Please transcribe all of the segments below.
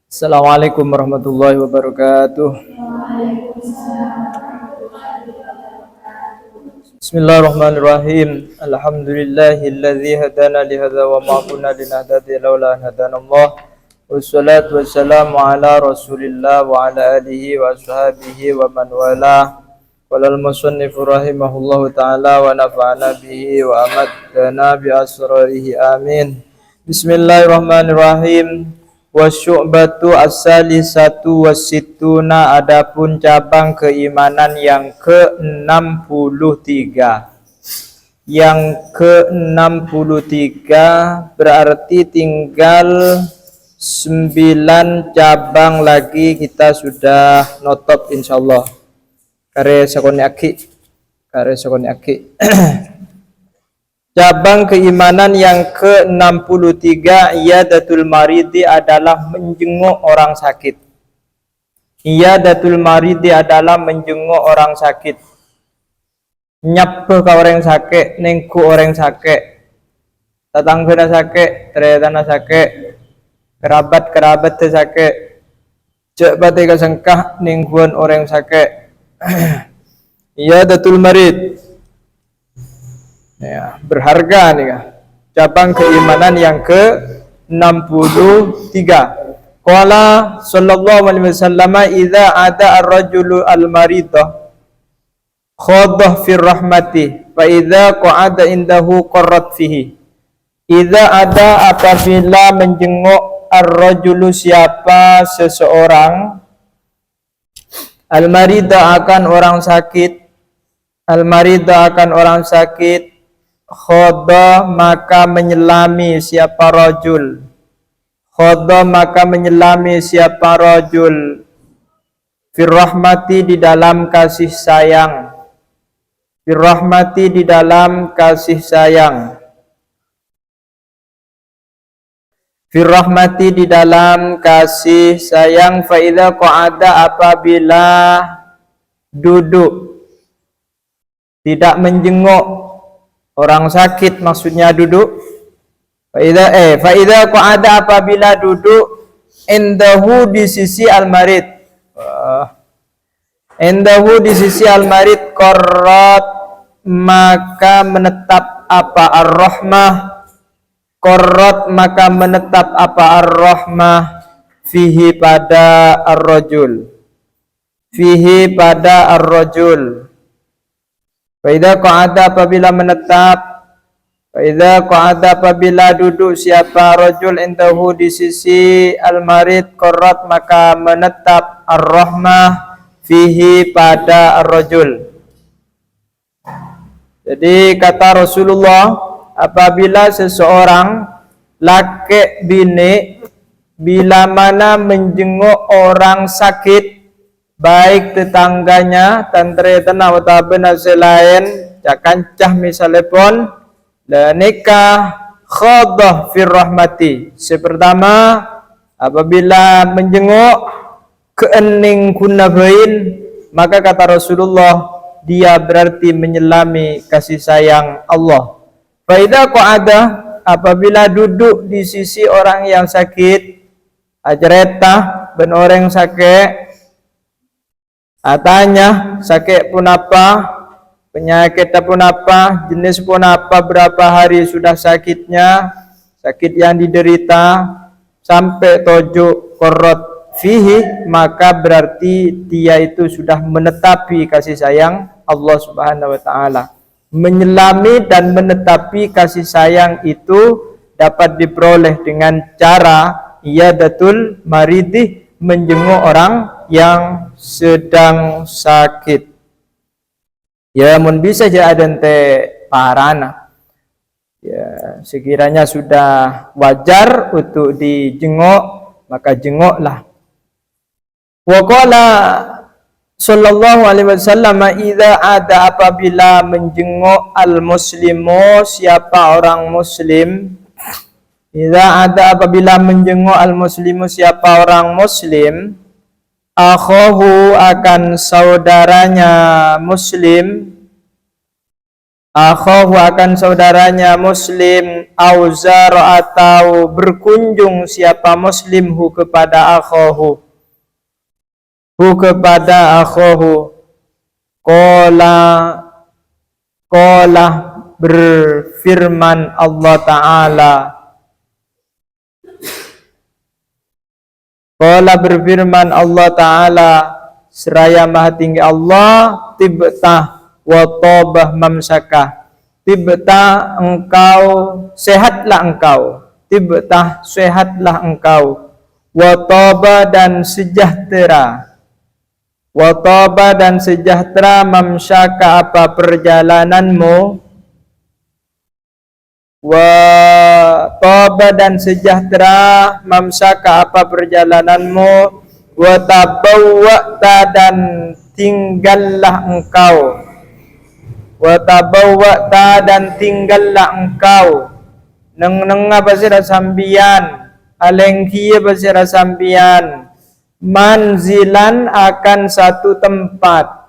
Assalamualaikum warahmatullahi wabarakatuh. Bismillahirrahmanirrahim. Alhamdulillahilladzi hadana li hadza wa ma kunna linahtadiya laula an hadanallah. Wassalatu wassalamu ala Rasulillah wa ala alihi wa ashabihi wa man wala. Walal musannifu rahimahullahu ta'ala wa nafa'ana bihi wa amadana bi asrarihi amin. Bismillahirrahmanirrahim. Wasyu'batu as-salisatu wassittuna, adapun cabang keimanan yang ke-63. Yang ke-63 berarti tinggal 9 cabang lagi kita sudah notop insyaallah. Kare sakone aki. Cabang keimanan yang ke-63 iyadatul maridi adalah menjenguk orang sakit. Iyadatul maridi adalah menjenguk orang sakit. Nyape ka orang sakit, nengku orang sakit. Tetanggana sakit, teretana sakit. Kerabat te sakit. Cek bate ka sengkah nengkuan orang sakit. Iyadatul marid. Ya, berharga nih kan. Cabang keimanan yang ke-63. Qala sallallahu alaihi wasallam, idza ada ar-rajulu al-maridah khadah fi rahmati fa idza qa'ada indahu qarrat fihi. Idza ada, apabila menjenguk ar-rajulu siapa seseorang, al-maridah akan orang sakit, al-maridah akan orang sakit, khoda maka menyelami siapa rajul, khoda maka menyelami siapa rajul, firrahmati di dalam kasih sayang, firrahmati di dalam kasih sayang, firrahmati di dalam kasih sayang. Fa idza qa'ada, apabila duduk, tidak menjenguk orang sakit, maksudnya duduk. Fa idza qa'ada, apabila duduk, indahu di sisi al-marid, indahu di sisi al-marid, qarrat maka menetap apa ar-rahmah, qarrat maka menetap apa ar-rahmah, fihi pada ar-rajul, fihi pada ar-rajul. Faidha qa'ada, apabila menetap, faidha qa'ada, apabila duduk siapa rajul indahu di sisi al-marid, qarrat maka menetap ar-rahmah, fihi pada ar-rajul. Jadi kata Rasulullah, apabila seseorang laki bini bila mana menjenguk orang sakit, baik tetangganya, tantre tanah atau benar selain, cakancah misalnya pun, dan nikah khodah fir rahmati. Sepertama, apabila menjenguk keening kunabain, maka kata Rasulullah, dia berarti menyelami kasih sayang Allah. Faida qa'ada, apabila duduk di sisi orang yang sakit, ajretah ben orang sakit, tanya sakit pun apa, penyakit pun apa, jenis pun apa, berapa hari sudah sakitnya, sakit yang diderita, sampai tojuk qarrat fihi, maka berarti dia itu sudah menetapi kasih sayang Allah Subhanahu wa ta'ala. Menyelami dan menetapi kasih sayang itu dapat diperoleh dengan cara iyadatul maridih, menjenguk orang yang sedang sakit. Ya, mun bisa je adente parana. Ya, sekiranya sudah wajar untuk dijenguk, maka jenguklah. Wa qala sallallahu alaihi wasallam, idza ada, apabila menjenguk al-muslimu siapa orang muslim, idza ada, apabila menjenguk al-muslimu siapa orang muslim, akhahu akan saudaranya muslim, akhahu akan saudaranya muslim, auzar atau berkunjung siapa muslim hu kepada akhahu, qala berfirman Allah Ta'ala, berfirman Allah Ta'ala, seraya maha tinggi Allah, tibtah wa tabah mamsakah, tibtah engkau, sehatlah engkau, tibtah sehatlah engkau, wa tabah dan sejahtera, mamsaka apa perjalananmu, wa taba dan sejahtera mamsaka apa perjalananmu, wa tabawwa'ta dan tinggallah engkau, neng apa sira sambian, alengki apa sira sambian, manzilan akan satu tempat,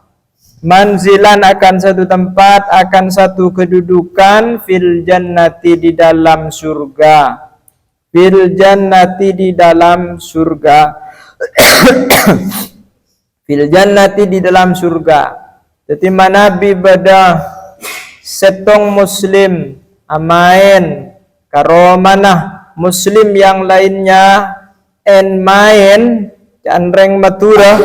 akan satu kedudukan, fil jannati di dalam surga, fil jannati di dalam surga. Jadi mana bibada setong muslim amain karo manah muslim yang lainnya en main canreng matura,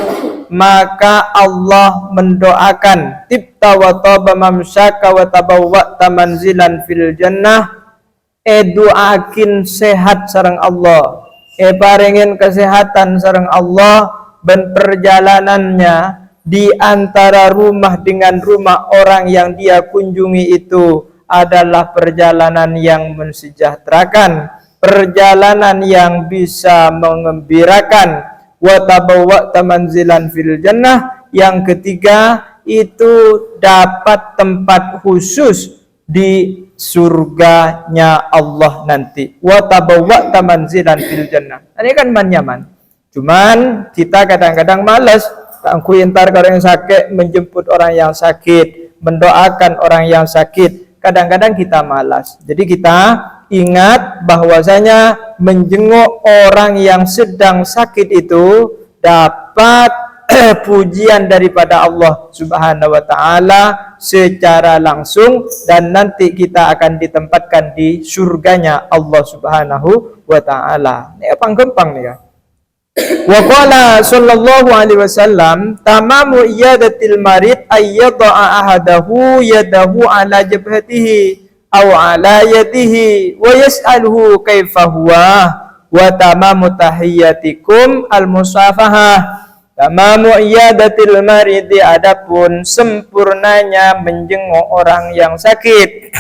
maka Allah mendoakan tibta wa taba mamsaka wa tabawwa'ta manzilan fil jannah, doakin sehat sareng Allah, paringin kesehatan sareng Allah, dan perjalanannya di antara rumah dengan rumah orang yang dia kunjungi itu adalah perjalanan yang mensejahterakan, perjalanan yang bisa mengembirakan. Wa tabawwa'ta manzilan fil jannah, yang ketiga itu dapat tempat khusus di surganya Allah nanti. Wa tabawwa'ta manzilan fil jannah. Ini kan nyaman. Cuman kita kadang-kadang malas, tangku entar orang yang sakit, menjemput orang yang sakit, mendoakan orang yang sakit. Kadang-kadang kita malas. Jadi kita ingat bahwasanya menjenguk orang yang sedang sakit itu dapat pujian daripada Allah Subhanahu wa Ta'ala secara langsung, dan nanti kita akan ditempatkan di surganya Allah Subhanahu wa Ta'ala. Ini apa gampang nih ya. Wa qala sallallahu alaihi wasallam, tamamu iyadatil marid ayyada'a ahadahu yadahu ala jabhatihi aw ala yadihi wa yas'aluhu kaifa huwa, wa tamamu tahiyyatikum al-musafahah. Tamamu iyadatil maridi, adapun sempurnanya menjenguk orang yang sakit.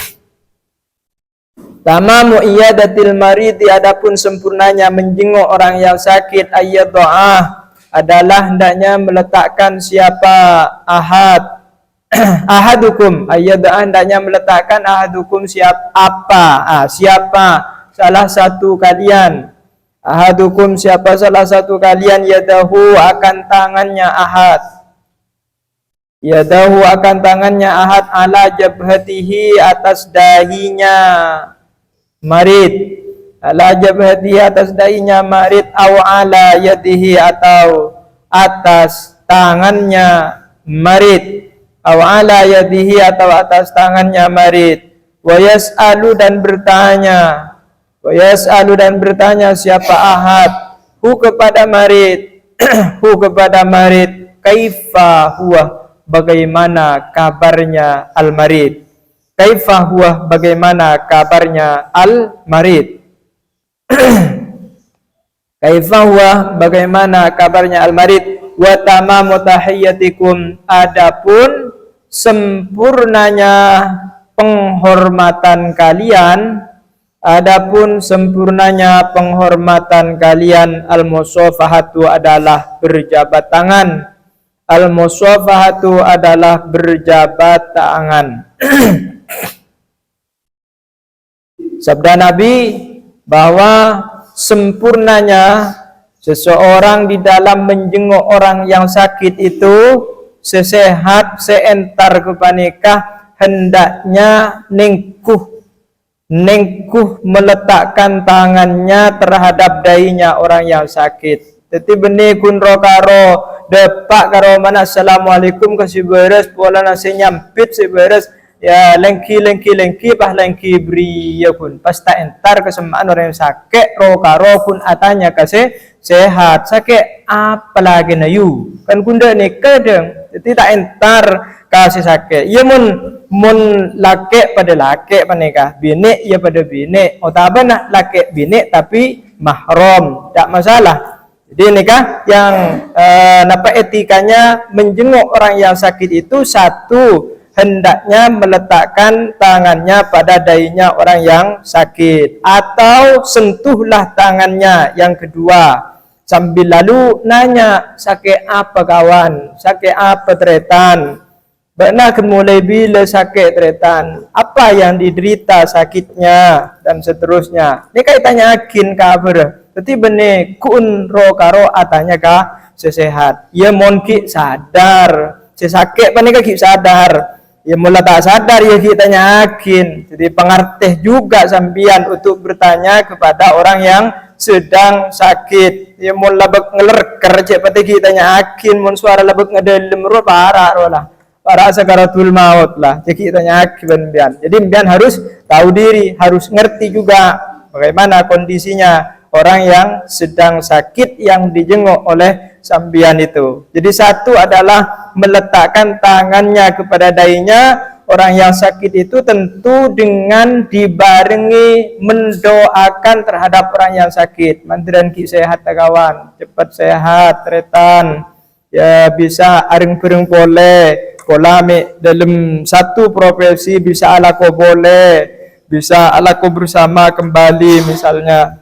Tamamu iyadatil maridi, adapun sempurnanya menjenguk orang yang sakit, ayyadha'ah adalah hendaknya meletakkan siapa ahadukum, ayyadha'ah hendaknya meletakkan ahadukum siapa salah satu kalian, ahadukum siapa salah satu kalian, yadahu akan tangannya ahad, ala jabhatihi atas dahinya marid, ala jabhatihi atas dahinya marid, aw ala yadihi atau atas tangannya marid, aw ala yadihi atau atas tangannya marid, wa yas'alu dan bertanya siapa ahad hu kepada marid kaifa huwa, bagaimana kabarnya al-marid, kaifa huwa, bagaimana kabarnya al-marid kaifa huwa, bagaimana kabarnya al-marid. Wa tamamu tahiyyatikum, adapun sempurnanya penghormatan kalian, al-musafahatu adalah berjabat tangan, Sabda Nabi bahwa sempurnanya seseorang di dalam menjenguk orang yang sakit itu sesehat seentar kepanikah hendaknya nengkuh meletakkan tangannya terhadap dahinya orang yang sakit. Jadi benih kun karo depak karo mana assalamualaikum kasih beres pola nasi nyampit si beres ya lengki pah lengki beri ya kun pas tak entar kesemaan orang yang sakit karo kun atanya kasih sehat sakit apalagi nayu kan kunda ni kadang jadi tak entar kasih sakit ya mun laki pada laki panikah bini ya pada bini otaban nak laki bini tapi mahram tak masalah. Jadi nikah yang napa etikanya menjenguk orang yang sakit itu satu hendaknya meletakkan tangannya pada dahinya orang yang sakit atau sentuhlah tangannya. Yang kedua sambil lalu nanya sakit apa kawan, sakit apa tretan, benar mulai bila sakit tretan, apa yang diderita sakitnya dan seterusnya. Ini kaitannya akin kabar. Jadi benih kun ro karo atanya kah sesehat. Ya monki sadar, sesakit panika ki sadar. Ya mula tak sadar ya kitanya akin. Jadi pengertih juga sambian untuk bertanya kepada orang yang sedang sakit. Ya mula lebek ngelerker cek pati kitanya akin mun suara lebek ngedelem ro parah ro lah. Para sakaratul maut lah. Jadi kitanya akin bian. Jadi bian harus tahu diri, harus ngerti juga bagaimana kondisinya orang yang sedang sakit yang dijenguk oleh sambian itu. Jadi satu adalah meletakkan tangannya kepada dahinya orang yang sakit itu tentu dengan dibarengi mendoakan terhadap orang yang sakit. Mandiran ki sehat kawan, cepat sehat tretan. Ya bisa areng-pereng boleh, pola dalam satu profesi bisa alako boleh, bisa alako bersama kembali misalnya.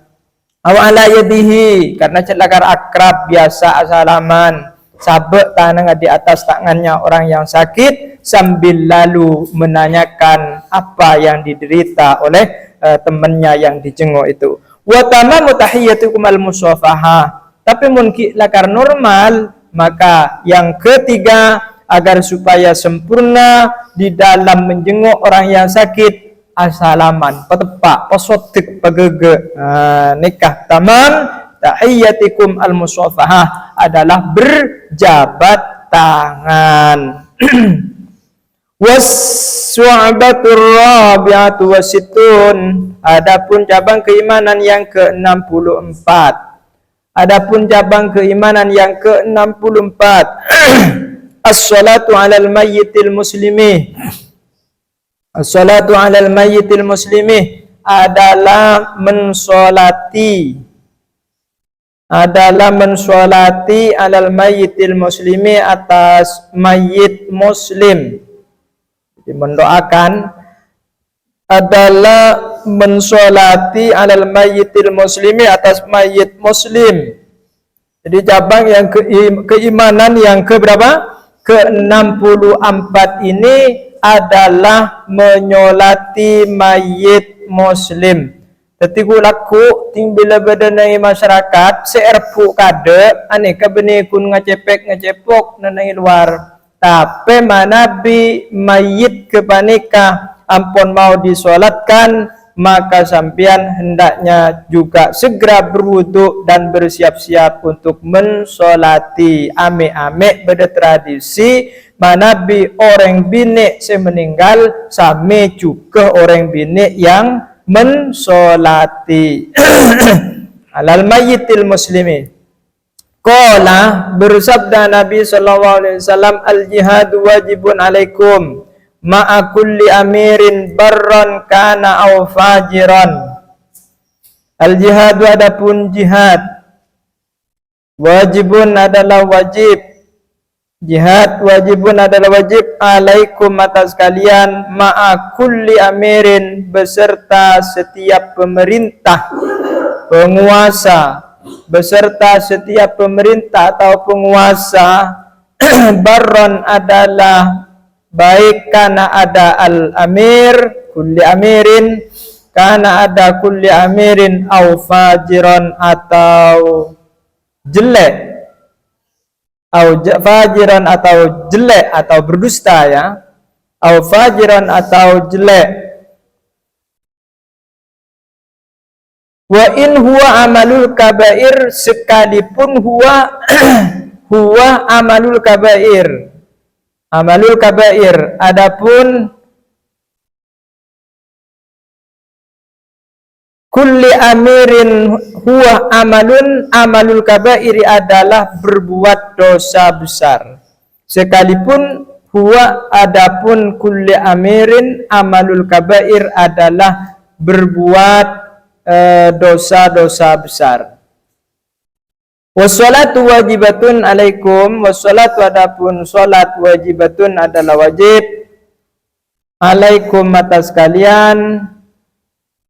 Awala yadihi karena celakar akrab biasa asalaman sabek tangan di atas tangannya orang yang sakit sambil lalu menanyakan apa yang diderita oleh temannya yang dijenguk itu. Wa tamamu tahiyyatukum al-musafaha. Tapi mungkin lakar normal maka yang ketiga agar supaya sempurna di dalam menjenguk orang yang sakit asalaman, petepak, pesotik, pegege. Nikah tamam tahiyyatikum al-musafahah adalah berjabat tangan. Was-su'batur rabi'atu wasitun. Adapun cabang keimanan yang ke-64. Adapun cabang keimanan yang ke-64. As-salatu 'alal mayyitil muslimi. As-salatu 'alal mayyitil muslimi adalah mensolati alal mayyitil muslimi atas mayit muslim. Jadi mendoakan adalah mensolati alal mayyitil muslimi atas mayit muslim. Jadi cabang yang keimanan yang ke berapa? Ke-64 ini adalah menyolati mayit muslim. Jadi laku tinggal berdenai masyarakat seerpu kade aneka benih kun ngecepok nenai luar. Tapi mana bi mayit kepanika ampun mau disolatkan maka sampian hendaknya juga segera berwudu dan bersiap-siap untuk mensolati. Ame-ame beda tradisi mana bi orang bini semeninggal same juga orang bini yang mensolati alal mayyitil muslimi. Qala bersabda Nabi sallallahu alaihi wasallam al jihad wajibun alaikum ma'a kulli amirin barran kana aw fajiran. Al jihad adapun jihad wajibun adalah wajib. Jihad wajibun adalah wajib alaikum atas kalian ma'a kulli amirin beserta setiap pemerintah penguasa, beserta setiap pemerintah atau penguasa. Barron adalah baik karena ada al-amir kulli amirin, karena ada kulli amirin au fajiran atau jelek, au fajiran atau jelek atau berdusta ya. au fajiran atau jelek. Wa in huwa amalul kabair, sekalipun huwa huwa amalul kabair. Amalul kabair, adapun kulli amirin huwa amalul kabairi adalah berbuat dosa besar. Sekalipun huwa, adapun kulli amirin amalul kabair adalah berbuat dosa-dosa besar. Wassalatu wajibatun alaikum, wassalatu adapun salat wajibatun adalah wajib, alaikum atas kalian,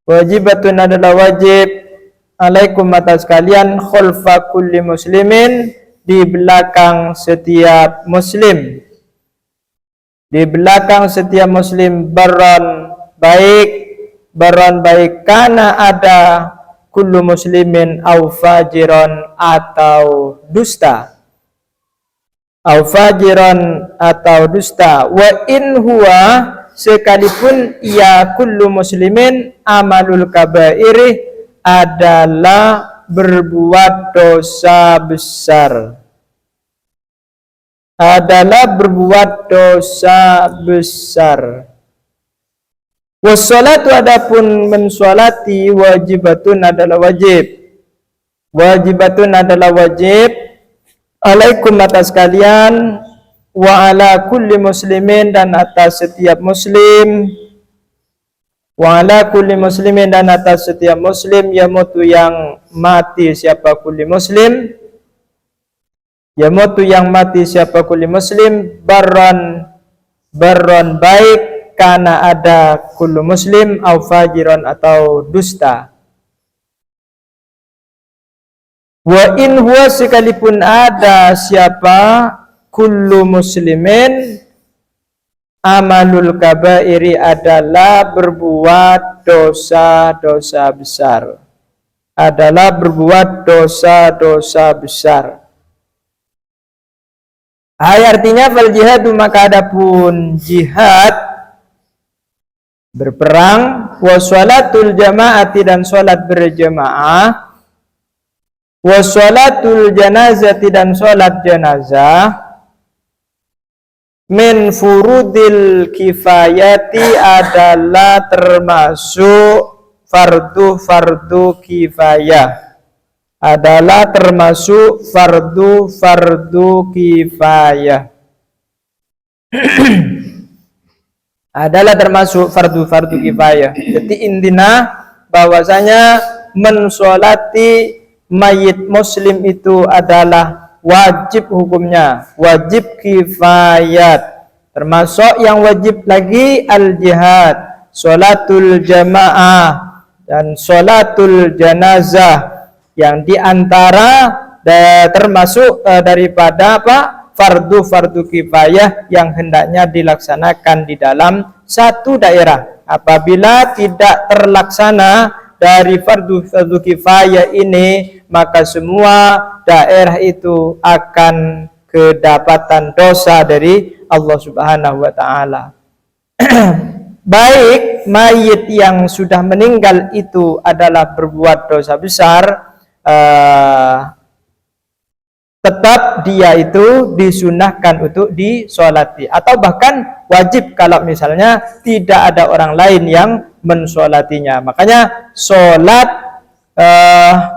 wajibatun adalah wajib, alaikum atas kalian, khulfa kulli muslimin, di belakang setiap muslim, di belakang setiap muslim, baron baik karena ada kullu muslimin au fajiron atau dusta, au fajiron atau dusta. Wa in huwa, sekalipun ia kullu muslimin amalul kabairi adalah berbuat dosa besar, adalah berbuat dosa besar. Wassalatu adapun mensolati wajibatun adalah wajib, wajibatun adalah wajib, alaikum atas kalian, wa ala kulli muslimin dan atas setiap muslim, wa ala kulli muslimin dan atas setiap muslim, yamutu yang mati siapa kulli muslim, yamutu yang mati siapa kulli muslim, barron baik karena ada kullu muslim, au fajiron atau dusta. Wa in huwa, sekalipun ada siapa kullu muslimin amalul kabairi adalah berbuat dosa-dosa besar, adalah berbuat dosa-dosa besar. Artinya fal jihadu, maka adapun jihad berperang, wa sholatul jamaati dan sholat berjamaah, wa sholatul janazati dan sholat jenazah, min furudil kifayati adalah termasuk fardu kifayah, adalah termasuk fardu kifayah. Adalah termasuk fardu kifayah. Jadi intinya bahwasanya mensolati mayit muslim itu adalah wajib hukumnya, wajib kifayat. Termasuk yang wajib lagi al-jihad, sholatul jamaah dan sholatul janazah, yang diantara termasuk daripada apa? Fardu kifayah yang hendaknya dilaksanakan di dalam satu daerah. Apabila tidak terlaksana dari fardu kifayah ini, maka semua daerah itu akan kedapatan dosa dari Allah Subhanahu wa taala. Baik mayit yang sudah meninggal itu adalah berbuat dosa besar, tetap dia itu disunahkan untuk disolati, atau bahkan wajib kalau misalnya tidak ada orang lain yang mensolatinya. Makanya sholat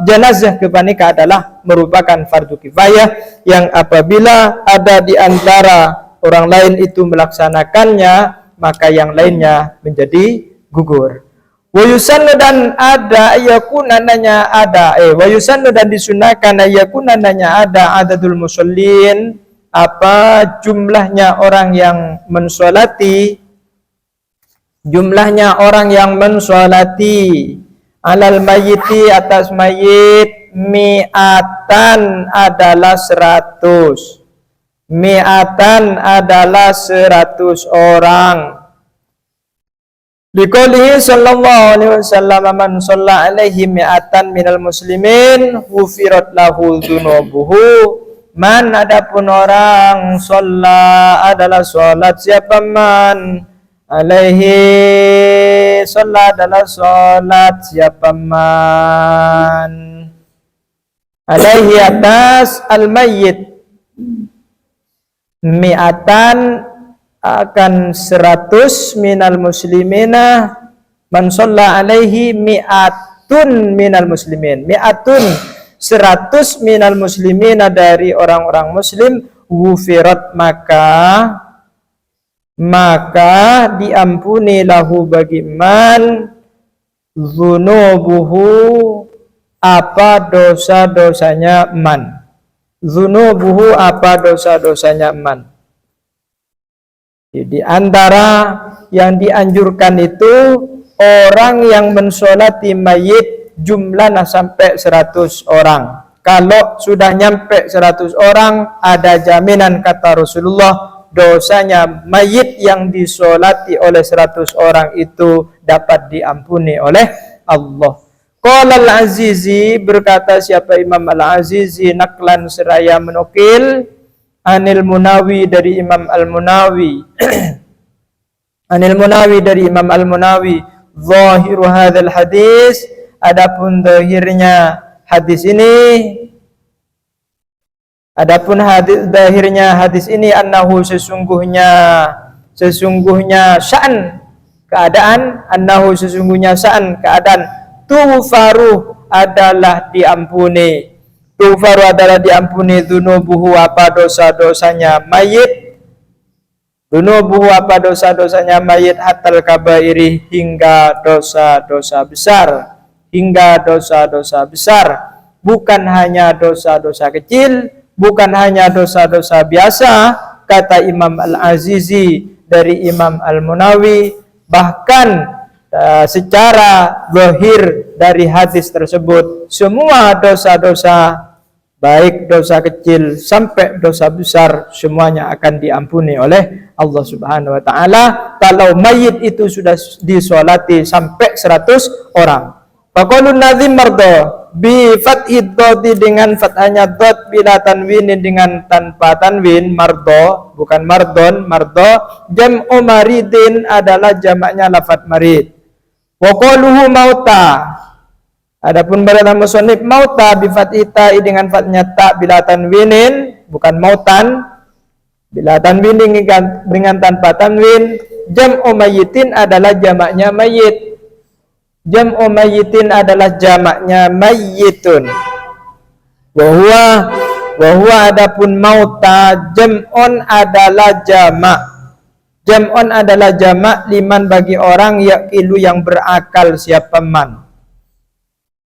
jenazah kepanika adalah merupakan fardu kifayah yang apabila ada di antara orang lain itu melaksanakannya, maka yang lainnya menjadi gugur. Wayusannu dan ada yakunananya ada wayusannu dan disunahkan yakunananya ada adadul musallin, apa jumlahnya orang yang mensolati, jumlahnya orang yang mensolati alal mayyiti atas mayit, mi'atan adalah 100, mi'atan adalah 100 orang. Liqaulihi sallallahu alaihi wasallam, man shalla alaihi mi'atan minal muslimin ghufirat lahu dzunubuhu, Man adapun orang sholla adalah sholat siapa man alaihi sholat adalah sholat siapa man alaihi atas al-mayyit mi'atan akan 100 minal muslimina man sholla alaihi mi'atun minal muslimin mi'atun 100 minal muslimina dari orang-orang muslim wufirat maka diampuni lahu bagi man dzunubuhu apa dosa-dosanya man dzunubuhu apa dosa-dosanya man. Di antara yang dianjurkan itu orang yang mensolati mayit jumlahnya sampai 100 orang. Kalau sudah nyampe 100 orang, ada jaminan kata Rasulullah, dosanya mayit yang disolati oleh 100 orang itu dapat diampuni oleh Allah. Qala Al-Azizi, berkata siapa Imam Al-Azizi, naklan seraya menukil, Anil Munawi dari Imam Al-Munawi, Anil Munawi dari Imam Al-Munawi, zahiru hadzal hadis, adapun zahirnya hadis ini annahu sesungguhnya sya'an keadaan tufaru adalah diampuni dzunubuhu apa dosa-dosanya mayit hatal kabairi hingga dosa-dosa besar bukan hanya dosa-dosa kecil, bukan hanya dosa-dosa biasa, kata Imam Al-Azizi dari Imam Al-Munawi, bahkan secara zahir dari hadis tersebut semua dosa-dosa baik dosa kecil sampai dosa besar semuanya akan diampuni oleh Allah Subhanahu wa taala kalau mayit itu sudah disolati sampai 100 orang. Faqalun nazim mardo bi fathid dodi dengan fathanya dot bila tanwin dengan tanpa tanwin mardo bukan mardon mardo jam'u maridin adalah jamaknya lafadz marid. Wa qaluhu mauta adapun berkata musannif mauta bi fathita dengan fathnya ta bila tanwinin bukan mautan bila tanwin dengan tanpa tanwin jam'u mayyitin adalah jamaknya mayyit. Jam'u mayyitin adalah jamaknya mayyitun. Wa huwa adapun mauta jam'un adalah jamak liman bagi orang yaqilu yang berakal siapa man.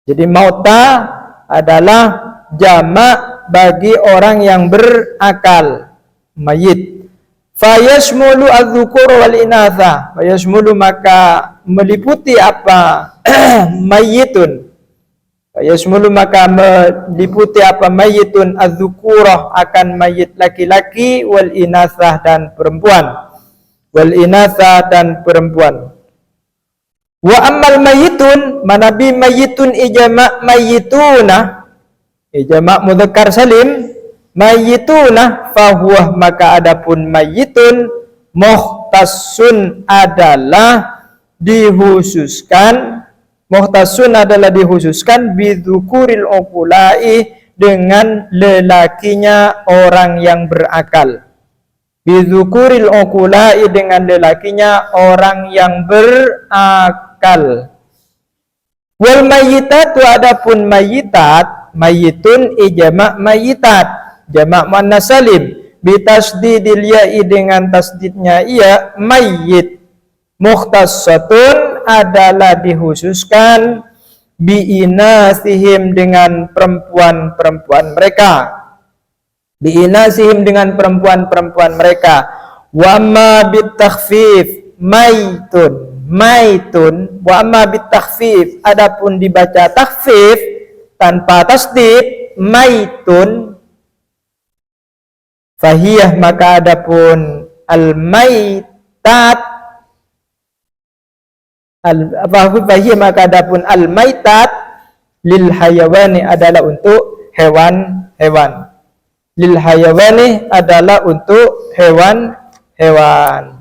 Jadi mauta adalah jamak bagi orang yang berakal mayit. Fayashmulu adz-dzukur wal inatha. Fayashmulu maka meliputi apa mayyitun. Fayashmulu maka meliputi apa mayyitun adz-dzukurah akan mayit laki-laki wal inatsah dan perempuan. Wal inatsah dan perempuan. Wa ammal mayyitun manabi mayyitun ijma' mayyituna ijma' mudzakkar salim mayyituna fahuwa maka adapun mayyitun muhtassun adalah dihususkan bidzukuril uqula'i dengan lelakinya orang yang berakal. Bidzukuril uqula'i dengan lelakinya orang yang berakal. Wal mayyitatu adapun mayyitat mayyitun ijma' mayyitat jamak muannas salim bitasdidil ya'i dengan tasdidnya ia mayyit mukhtassatun adalah dihususkan biinasihim dengan perempuan-perempuan mereka wa ma bitakhfif maitun wa ma bitakhfif adapun dibaca takhfif tanpa tasdid maitun fahiyah maka adapun al-maitat fahiyah maka adapun al-maitat lil hayawani adalah untuk hewan-hewan. lil hayawani adalah untuk hewan-hewan.